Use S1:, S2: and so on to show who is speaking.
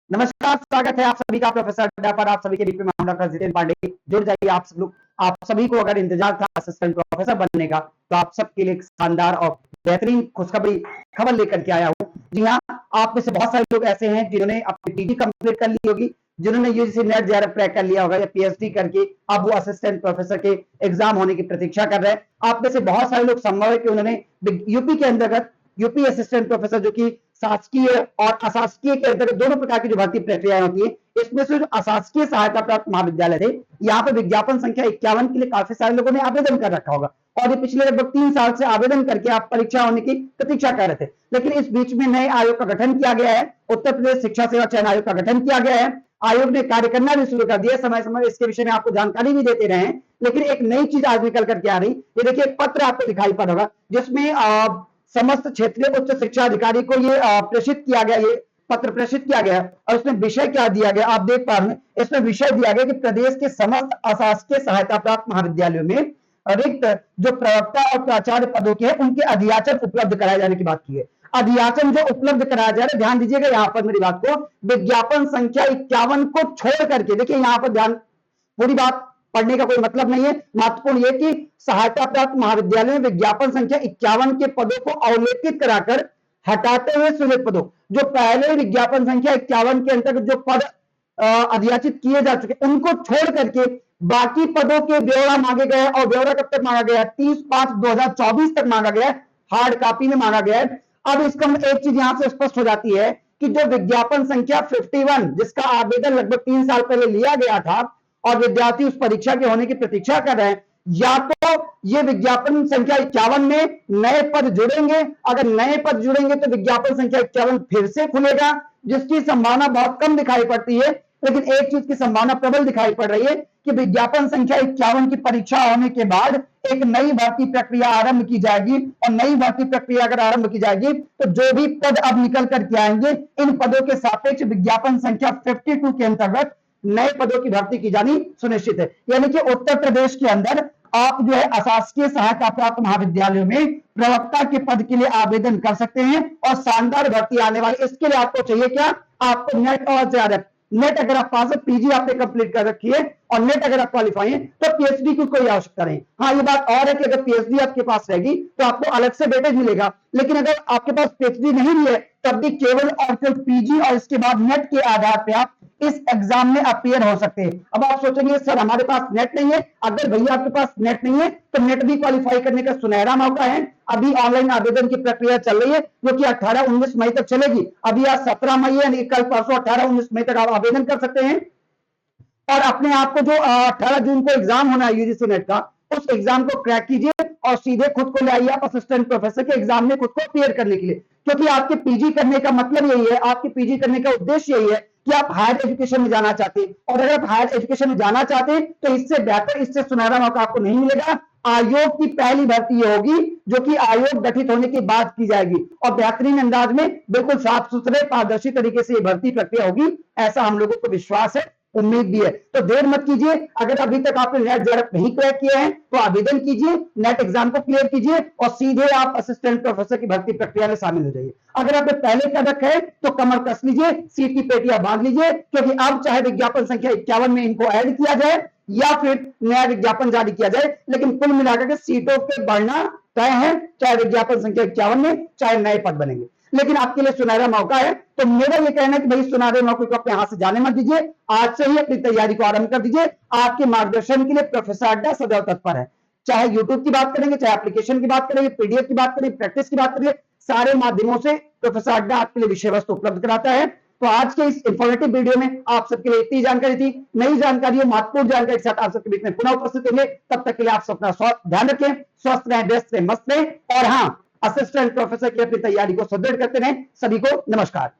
S1: नमस्कार, स्वागत है आप सभी का प्रोफेसर अड्डा पर। आप सभी के बीच में मैं डॉक्टर जितेंद्र पांडे जुड़ जाइए आप सब लोग। आप सभी को अगर इंतजार था असिस्टेंट प्रोफेसर बनने का, तो आप सबके लिए एक शानदार और बेहतरीन खुशखबरी खबर लेकर के आया हूँ। जी हाँ, आप में से बहुत सारे लोग ऐसे हैं जिन्होंने अपनी पीजी कंप्लीट कर ली होगी, जिन्होंने यूजीसी नेट जेआरएफ क्रैक कर लिया होगा या पीएचडी करके अब वो असिस्टेंट प्रोफेसर के एग्जाम होने की प्रतीक्षा कर रहे हैं। आप में से बहुत सारे लोग संभव है कि उन्होंने यूपी के अंतर्गत यूपी असिस्टेंट प्रोफेसर, जो कि शासकीय और अशासकीय के अंतर्गत दोनों प्रकार की जो भर्ती प्रक्रियाएं होती है, इसमें से जो अशासकीय सहायता प्राप्त महाविद्यालय थे, यहाँ पर विज्ञापन संख्या 51 के लिए काफी सारे लोगों ने आवेदन कर रखा होगा और ये पिछले लगभग 3 साल से आवेदन करके आप परीक्षा होने की प्रतीक्षा कर रहे थे। लेकिन इस बीच में नए आयोग का गठन किया गया है, उत्तर प्रदेश शिक्षा सेवा चयन आयोग का गठन किया गया है। आयोग ने कार्य करना भी शुरू कर दिया, समय समय इसके विषय में आपको जानकारी भी देते रहे। लेकिन एक नई चीज आज निकल करके आ रही, ये देखिए एक पत्र आपको दिखाई पड़ होगा जिसमें समस्त क्षेत्रीय उच्च शिक्षा अधिकारी को ये प्रेषित किया गया, ये पत्र प्रेषित किया गया और उसमें विषय क्या दिया गया आप देख पा रहे हैं। इसमें विषय दिया गया कि प्रदेश के समस्त अशासकीय सहायता प्राप्त महाविद्यालयों में रिक्त जो प्रवक्ता और प्राचार्य पदों के हैं, उनके अधियाचन उपलब्ध कराए जाने की बात की है। अधियाचन जो उपलब्ध कराया जा रहा है, ध्यान दीजिएगा यहाँ पर मेरी बात को, विज्ञापन संख्या 51 को छोड़ करके, देखिए यहाँ पर ध्यान, पूरी बात पढ़ने का कोई मतलब नहीं है, महत्वपूर्ण यह कि सहायता प्राप्त महाविद्यालय में विज्ञापन संख्या 51 के पदों को अवलेखित कराकर हटाते हुए सृजित पदों, जो पहले विज्ञापन संख्या 51 के अंतर्गत जो पद अधियाचित किए जा चुके, उनको छोड़ करके बाकी पदों के ब्यौरा मांगे गए। और ब्यौरा कब तक मांगा गया है? 30/5/2024 तक मांगा गया है, हार्ड कॉपी में मांगा गया है। अब इसका एक चीज यहां से स्पष्ट हो जाती है कि जो विज्ञापन संख्या 51, जिसका आवेदन लगभग 3 साल पहले लिया गया था और विद्यार्थी उस परीक्षा के होने की प्रतीक्षा कर रहे हैं, या तो ये विज्ञापन संख्या 51 में नए पद जुड़ेंगे, अगर नए पद जुड़ेंगे तो विज्ञापन संख्या 51 फिर से खुलेगा, जिसकी संभावना बहुत कम दिखाई पड़ती है। लेकिन एक चीज की संभावना प्रबल दिखाई पड़ रही है कि विज्ञापन संख्या 51 की परीक्षा होने के बाद एक नई भर्ती प्रक्रिया आरंभ की जाएगी और नई भर्ती प्रक्रिया अगर आरंभ की जाएगी तो जो भी पद अब निकल करके आएंगे, इन पदों के सापेक्ष विज्ञापन संख्या 52 के अंतर्गत नए पदों की भर्ती की जानी सुनिश्चित है। यानी कि उत्तर प्रदेश के अंदर आप जो है अशासकीय सहायता प्राप्त महाविद्यालयों में प्रवक्ता के पद के लिए आवेदन कर सकते हैं और शानदार भर्ती आने वाली। इसके लिए आपको चाहिए क्या? आपको नेट और जेआरएफ, नेट अगर आप पास है, पीजी आपने कंप्लीट कर रखी है और नेट अगर आप क्वालिफाई है, तो पीएचडी की कोई आवश्यकता नहीं। हाँ, ये बात और है कि अगर पीएचडी आपके पास रहेगी तो आपको अलग से वेटेज मिलेगा, लेकिन अगर आपके पास पीएचडी नहीं भी है तब भी केवल और केवल पीजी और इसके बाद नेट के आधार पर आप इस एग्जाम में अपीयर हो सकते हैं। अब आप सोचेंगे सर हमारे पास नेट नहीं है। अगर भैया आपके पास नेट नहीं है तो नेट भी क्वालिफाई करने का सुनहरा मौका है। अभी ऑनलाइन आवेदन की प्रक्रिया चल रही है जो कि 18-19 मई तक चलेगी। अभी आज 17 मई है, यानी कल परसों 18-19 मई तक आप आवेदन कर सकते हैं और अपने आप को जो 18 जून को एग्जाम होना है यूजीसी नेट का, उस एग्जाम को क्रैक कीजिए और सीधे खुद को ले आइए आप असिस्टेंट प्रोफेसर के एग्जाम में खुद को अपीयर करने के लिए। क्योंकि आपके पीजी करने का मतलब यही है, आपके पीजी करने का उद्देश्य यही है कि आप हायर एजुकेशन में जाना चाहते हैं, और अगर आप हायर एजुकेशन में जाना चाहते हैं तो इससे बेहतर, इससे सुनहरा मौका आपको नहीं मिलेगा। आयोग की पहली भर्ती होगी जो कि आयोग गठित होने के बाद की जाएगी और बेहतरीन अंदाज में बिल्कुल साफ सुथरे पारदर्शी तरीके से ये भर्ती प्रक्रिया होगी, ऐसा हम लोगों को विश्वास है, उम्मीद भी है। तो देर मत कीजिए, अगर अभी तक आपने नेट जेआरएफ नहीं क्रैक किया है तो आवेदन कीजिए, नेट एग्जाम को क्लियर कीजिए और सीधे आप असिस्टेंट प्रोफेसर की भर्ती प्रक्रिया में शामिल हो जाइए। अगर आपने पहले कर रखा है तो कमर कस लीजिए, सीट की पेटियां बांध लीजिए, क्योंकि अब चाहे विज्ञापन संख्या 51 में इनको ऐड किया जाए या फिर नया विज्ञापन जारी किया जाए, लेकिन कुल मिलाकर के सीटों के बढ़ना तय है, चाहे विज्ञापन संख्या 51 में चाहे नए पद बनेंगे। लेकिन आपके लिए सुनहरा मौका है, तो मेरा ये कहना है कि भाई सुनहरे मौके को अपने हाथ से जाने मत दीजिए, आज से ही अपनी तैयारी को आरंभ कर दीजिए। आपके मार्गदर्शन के लिए प्रोफेसर अड्डा सदैव तत्पर है। चाहे यूट्यूब की बात करेंगे, चाहे एप्लीकेशन की बात करेंगे, पीडीएफ की बात करेंगे, प्रैक्टिस की बात करेंगे, सारे माध्यमों से प्रोफेसर अड्डा आपके लिए विषय वस्तु उपलब्ध कराता है। तो आज के इस इंफॉर्मेटिव वीडियो में आप सबके लिए इतनी जानकारी थी। नई जानकारी, महत्वपूर्ण जानकारी के साथ आप सबके बीच में पुनः उपस्थित होंगे। तब तक के लिए आप सब अपना ध्यान रखें, स्वस्थ रहें, व्यस्त रहें, मस्त रहें और हाँ, असिस्टेंट प्रोफेसर की अपनी तैयारी को सुदृढ़ करते रहें। सभी को नमस्कार।